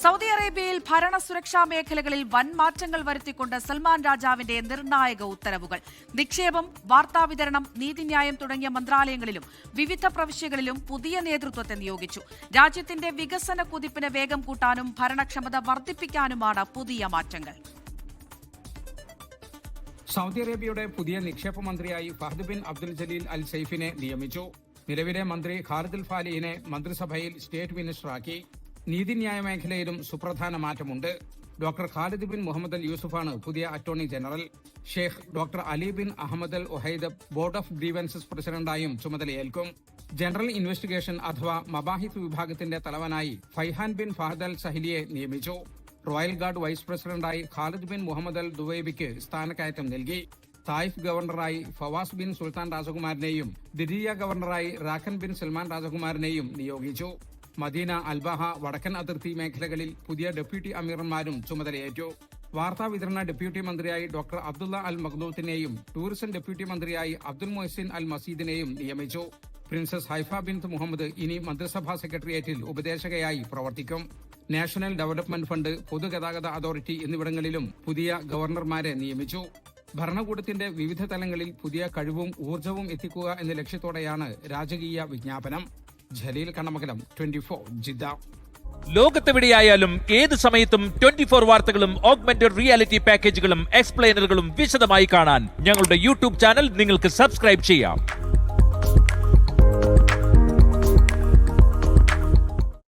Saudi അറേബ്യയിൽ ഭരണ സുരക്ഷാ മേഖലകളിൽ വൻ മാറ്റങ്ങൾ വരുത്തിക്കൊണ്ട് സൽമാൻ രാജാവിന്റെ നിർണായക ഉത്തരവുകൾ. നിക്ഷേപം, വാർത്താവിതരണം, നീതിന്യായം തുടങ്ങിയ മന്ത്രാലയങ്ങളിലും വിവിധ പ്രവിശ്യകളിലും പുതിയ നേതൃത്വത്തെ നിയോഗിച്ചു. രാജ്യത്തിന്റെ വികസന കുതിപ്പിന് വേഗം കൂട്ടാനും ഭരണക്ഷമത വർദ്ധിപ്പിക്കാനുമാണ് പുതിയ മാറ്റങ്ങൾ. സൗദി അറേബ്യയുടെ പുതിയ നിക്ഷേപ മന്ത്രിയായി ഫഹദ് ബിൻ അബ്ദുൽ ജലീൽ അൽ സൈഫിനെ നിയമിച്ചു. നിലവിലെ മന്ത്രി ഖാലിദ് അൽ ഫാലിഹിനെ മന്ത്രിസഭയിൽ സ്റ്റേറ്റ് മിനിസ്റ്ററാക്കി. നീതിന്യായ മേഖലയിലും സുപ്രധാന മാറ്റമുണ്ട്. Doctor Khalid bin Muhammad al യൂസുഫാണ് പുതിയ attorney general. Sheikh doctor Ali bin Ahmed al Ohaid board of grievances പ്രസിഡന്റായും ചുമതലയേൽക്കും. ജനറൽ ഇൻവെസ്റ്റിഗേഷൻ അഥവാ മബാഹിത്ത് വിഭാഗത്തിന്റെ തലവനായി ഫൈഹാൻ ബിൻ ഫഹദ് അൽ സഹിലിയെ നിയമിച്ചു. റോയൽ ഗാർഡ് വൈസ് പ്രസിഡന്റായി ഖാലിദ് ബിൻ മുഹമ്മദ് അൽ ദുവൈബിക്ക് സ്ഥാനക്കയറ്റം നൽകി. തായിഫ് ഗവർണറായി ഫവാസ് ബിൻ സുൽത്താൻ രാജകുമാരനെയും ദിരിയ ഗവർണറായി റാഖൻ ബിൻ സൽമാൻ രാജകുമാരനെയും നിയോഗിച്ചു. മദീന, അൽബാഹ, വടക്കൻ അതിർത്തി മേഖലകളിൽ പുതിയ ഡെപ്യൂട്ടി അമീർമാരും ചുമതലയേറ്റു. വാർത്താ വിതരണ ഡെപ്യൂട്ടി മന്ത്രിയായി ഡോക്ടർ അബ്ദുള്ള അൽ മഖ്ദൂത്തിനെയും ടൂറിസം ഡെപ്യൂട്ടി മന്ത്രിയായി അബ്ദുൽ മൊഹ്സിൻ അൽ മസീദിനെയും നിയമിച്ചു. പ്രിൻസസ് ഹൈഫ ബിൻത് മുഹമ്മദ് ഇനി മന്ത്രിസഭാ സെക്രട്ടേറിയറ്റിൽ ഉപദേശകയായി പ്രവർത്തിക്കും. നാഷണൽ ഡെവലപ്മെന്റ് ഫണ്ട്, പൊതുഗതാഗത അതോറിറ്റി എന്നിവിടങ്ങളിലും പുതിയ ഗവർണർമാരെ നിയമിച്ചു. ഭരണകൂടത്തിന്റെ വിവിധ തലങ്ങളിൽ പുതിയ കഴിവും ഊർജവും എത്തിക്കുക എന്ന ലക്ഷ്യത്തോടെയാണ് രാജകീയ വിജ്ഞാപനം. ജലീൽ കണ്ണമംഗലം, 24 ജിദ്ദ. ലോകത്തെവിടെയായാലും ഏത് സമയത്തും 24 വാർത്തകളും ഓഗ്മെന്റഡ് റിയാലിറ്റി പാക്കേജുകളും എക്സ്പ്ലെയിനറുകളും വിശദമായി കാണാൻ ഞങ്ങളുടെ യൂട്യൂബ് ചാനൽ നിങ്ങൾക്ക് സബ്സ്ക്രൈബ് ചെയ്യാം.